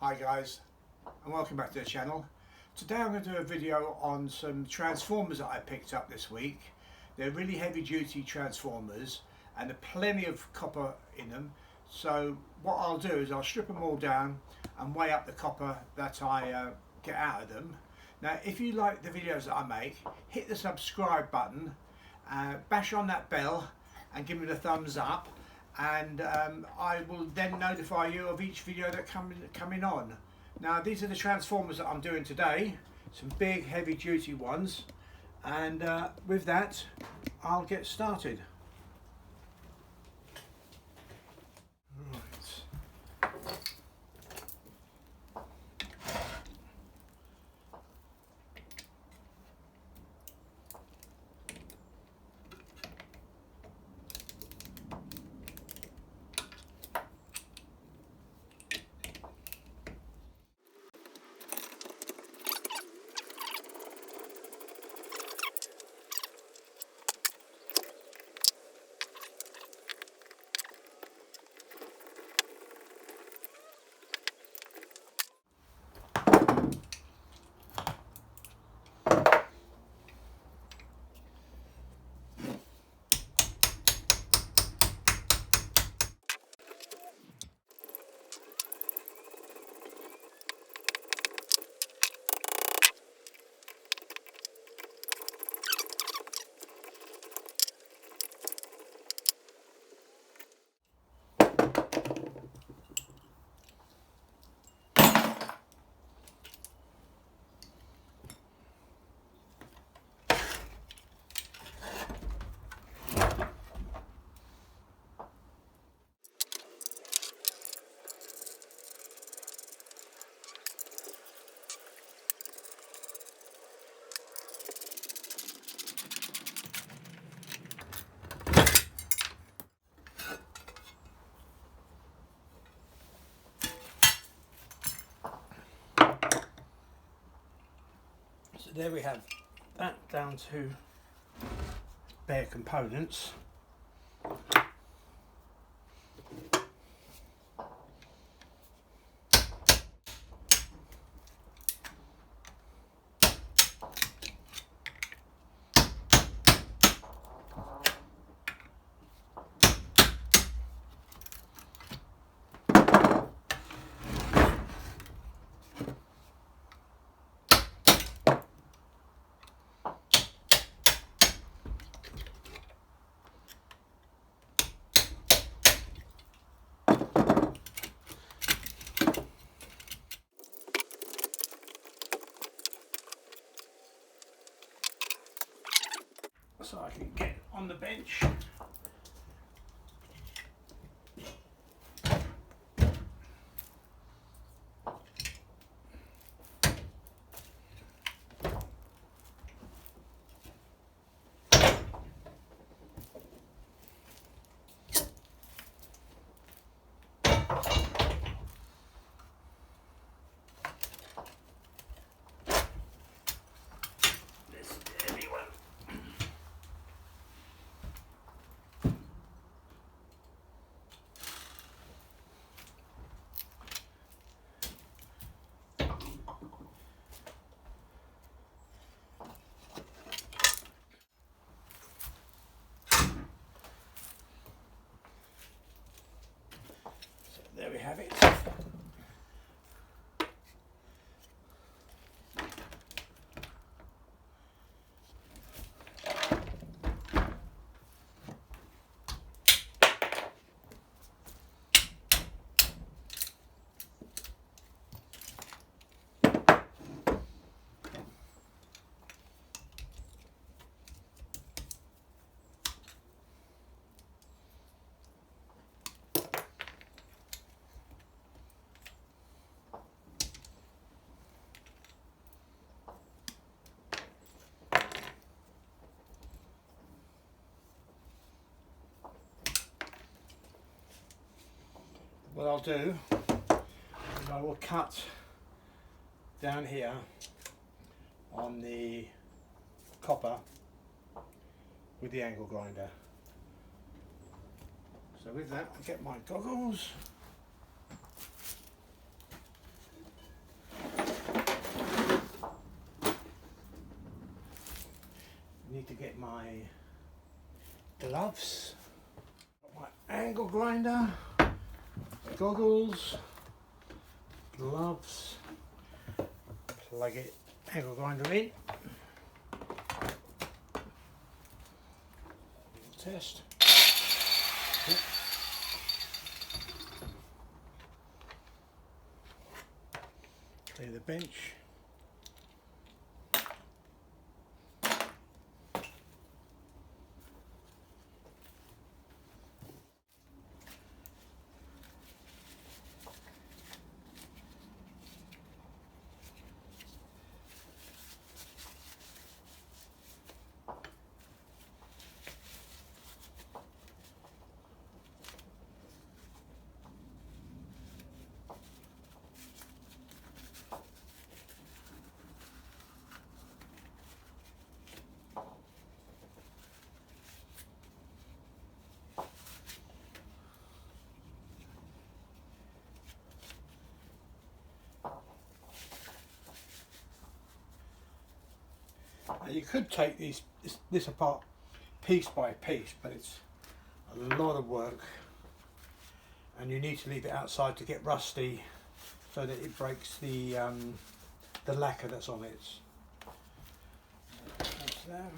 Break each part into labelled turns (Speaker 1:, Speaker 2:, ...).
Speaker 1: Hi guys, and welcome back to the channel. Today I'm going to do a video on some transformers that I picked up this week. They're really heavy duty transformers and there are plenty of copper in them. So what I'll do is I'll strip them all down and weigh up the copper that I get out of them. Now if you like the videos that I make, hit the subscribe button, bash on that bell and give me the thumbs up, and I will then notify you of each video that coming on. Now these are the transformers that I'm doing today, some big heavy duty ones, and with that I'll get started. Right. So there we have that down to bare components. So I can get on the bench. There we have it. What I'll do is I will cut down here on the copper with the angle grinder. So with that I get my goggles. get my gloves, my angle grinder, goggles, gloves, plug it, angle grinder in, test. Yep. Clear the bench. Now you could take this apart piece by piece, but it's a lot of work, and you need to leave it outside to get rusty, so that it breaks the lacquer that's on it. That's that.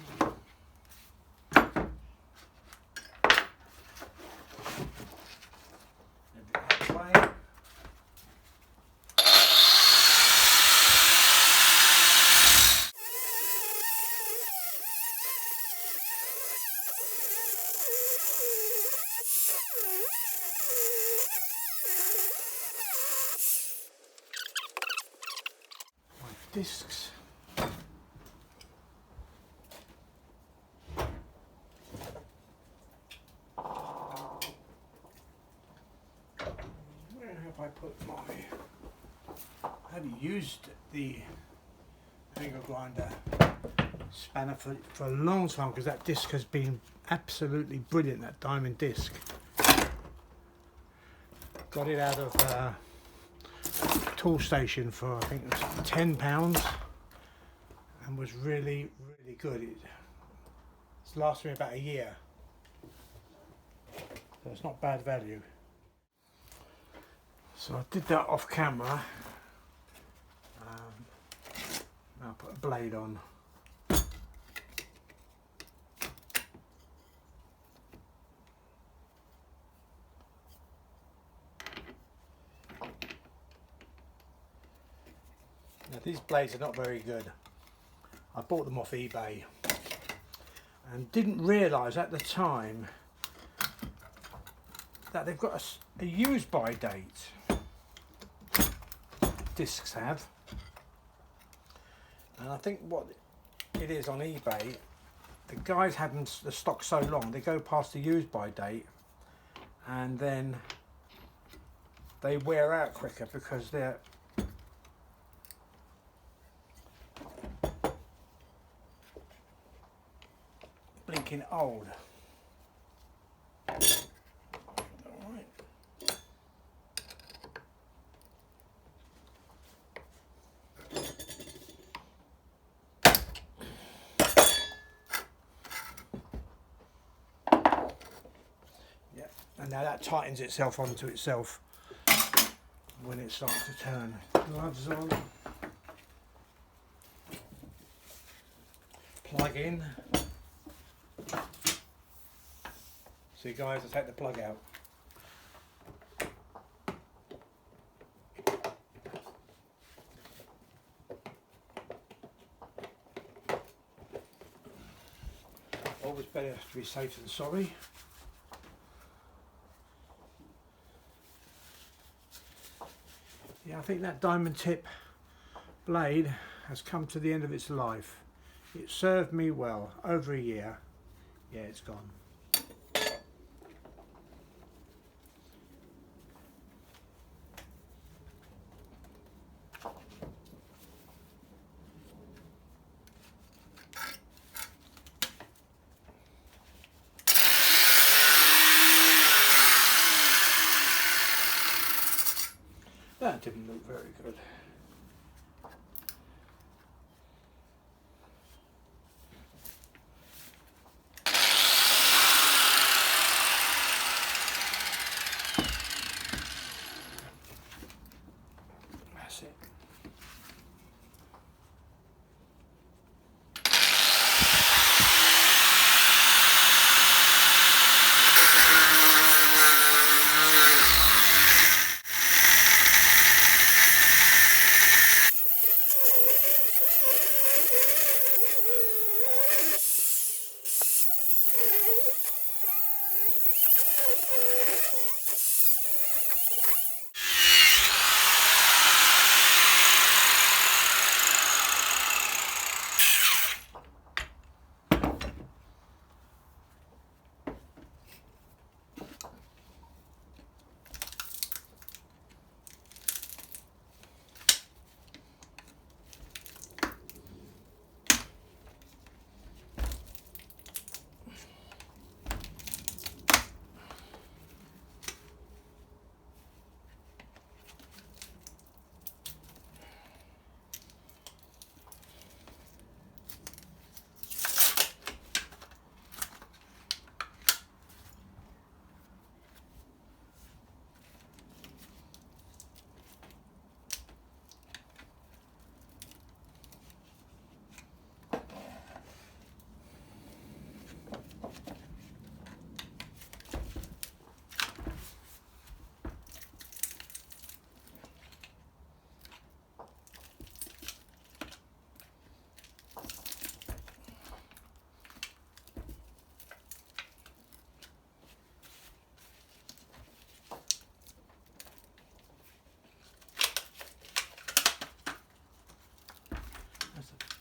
Speaker 1: Discs. Where have I put my... I haven't used the angle grinder spanner for a long time, because that disc has been absolutely brilliant, that diamond disc. Got it out of tool station for, I think it was £10, and was really good. It's lasted me about a year, so it's not bad value. So I did that off camera. I'll put a blade on. Now, these blades are not very good. I bought them off eBay and didn't realise at the time that they've got a use by date. Discs have. And I think what it is on eBay, the guys had the stock so long, they go past the use by date and then they wear out quicker because they're blinking old. And now that tightens itself onto itself when it starts to turn. Gloves on. Plug in. See guys, I take the plug out. Always better to be safe than sorry. Yeah, I think that diamond tip blade has come to the end of its life. It served me well over a year. Yeah, it's gone. That didn't look very good.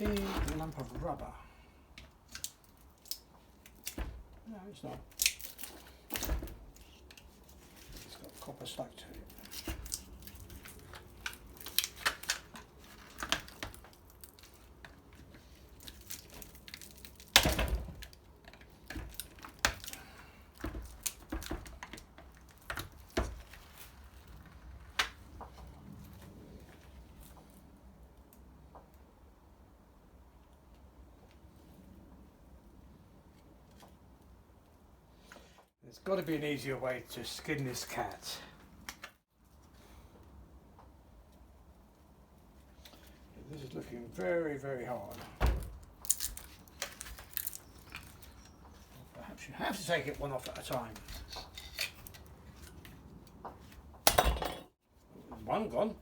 Speaker 1: big lump of rubber. No, it's not. It's got copper stuck to it. There's got to be an easier way to skin this cat. This is looking very, very hard. Perhaps you have to take it one off at a time. One gone.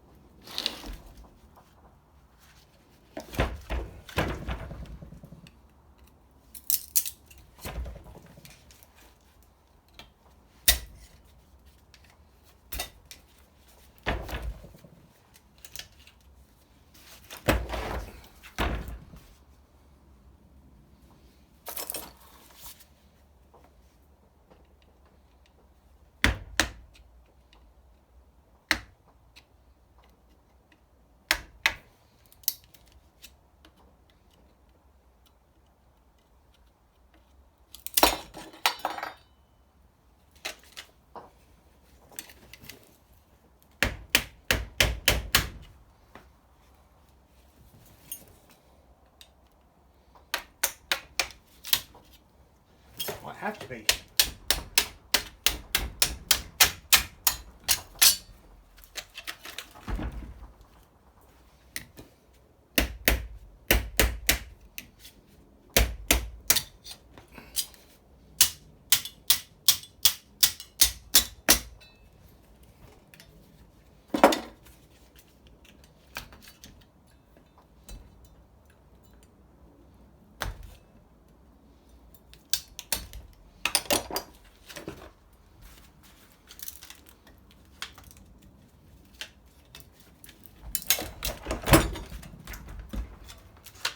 Speaker 1: Might have to be.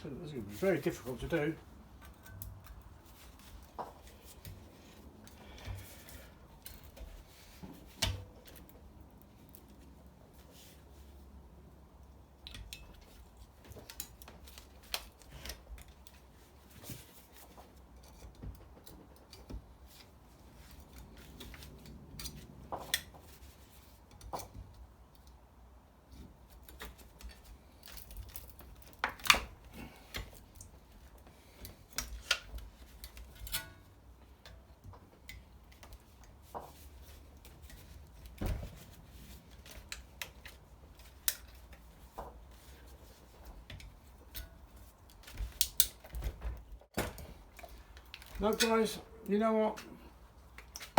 Speaker 1: This is going to be very difficult to do. No guys, you know what?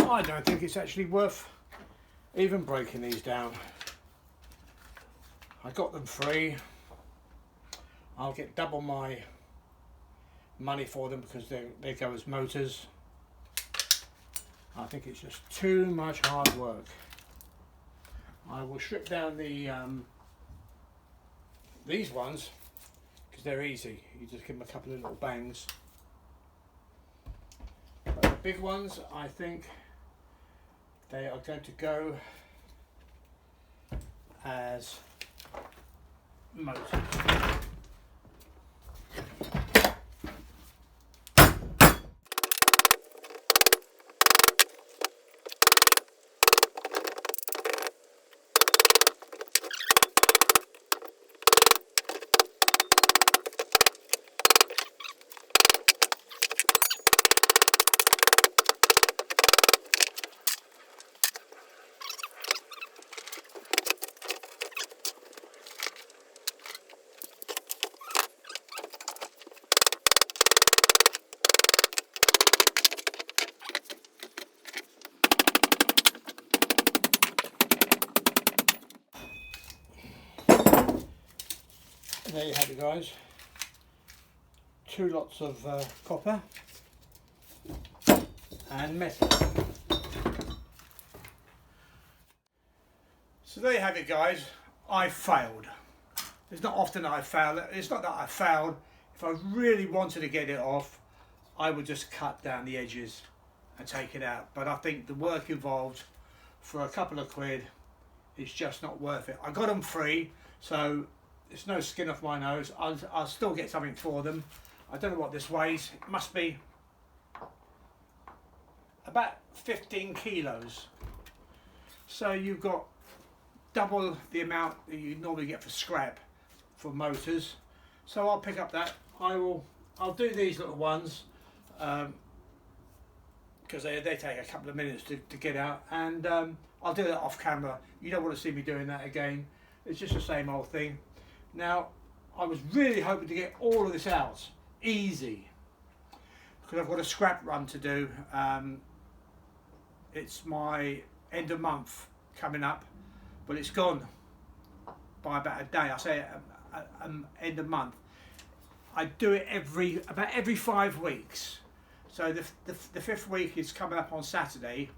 Speaker 1: I don't think it's actually worth even breaking these down. I got them free. I'll get double my money for them because they go as motors. I think it's just too much hard work. I will strip down the these ones because they're easy. You just give them a couple of little bangs. But the big ones, I think they are going to go as motors. There you have it guys, 2 lots of copper and metal. So there you have it guys, I failed. It's not often I fail, it's not that I failed, If I really wanted to get it off, I would just cut down the edges and take it out. But I think the work involved for a couple of quid is just not worth it. I got them free, so it's no skin off my nose. I'll still get something for them. I don't know what this weighs. It must be about 15 kilos. So you've got double the amount that you normally get for scrap for motors. So I'll pick up that. I'll do these little ones because they take a couple of minutes to get out, and I'll do that off camera. You don't want to see me doing that again. It's just the same old thing. Now, I was really hoping to get all of this out easy because I've got a scrap run to do. It's my end of month coming up, but it's gone by about a day. I say end of month. I do it about every 5 weeks. So the fifth week is coming up on Saturday,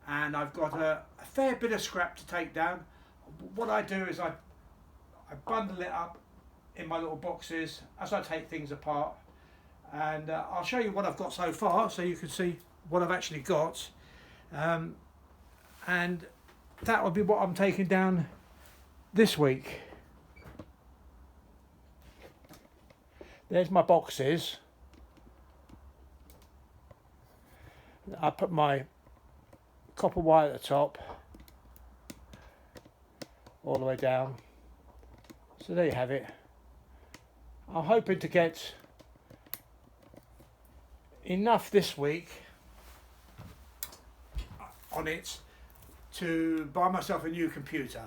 Speaker 1: and I've got a fair bit of scrap to take down. What I do is I bundle it up in my little boxes as I take things apart, and I'll show you what I've got so far so you can see what I've actually got, and that will be what I'm taking down this week. There's my boxes. I put my copper wire at the top all the way down. So there you have it. I'm hoping to get enough this week on it to buy myself a new computer.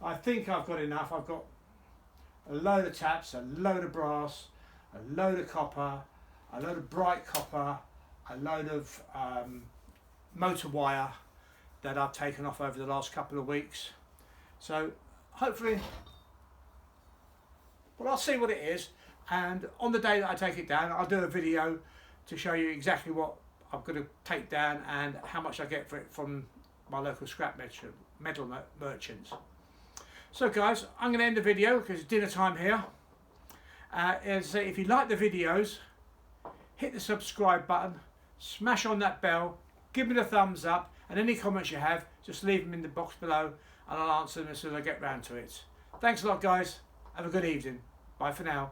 Speaker 1: I think I've got enough. I've got a load of taps, a load of brass, a load of copper, a load of bright copper, a load of motor wire that I've taken off over the last couple of weeks. So hopefully, well, I'll see what it is, and on the day that I take it down, I'll do a video to show you exactly what I'm going to take down and how much I get for it from my local scrap metal merchants. So guys, I'm going to end the video because it's dinner time here. As I say, if you like the videos, hit the subscribe button, smash on that bell, give me the thumbs up, and any comments you have, just leave them in the box below and I'll answer them as soon as I get round to it. Thanks a lot guys, have a good evening, bye for now.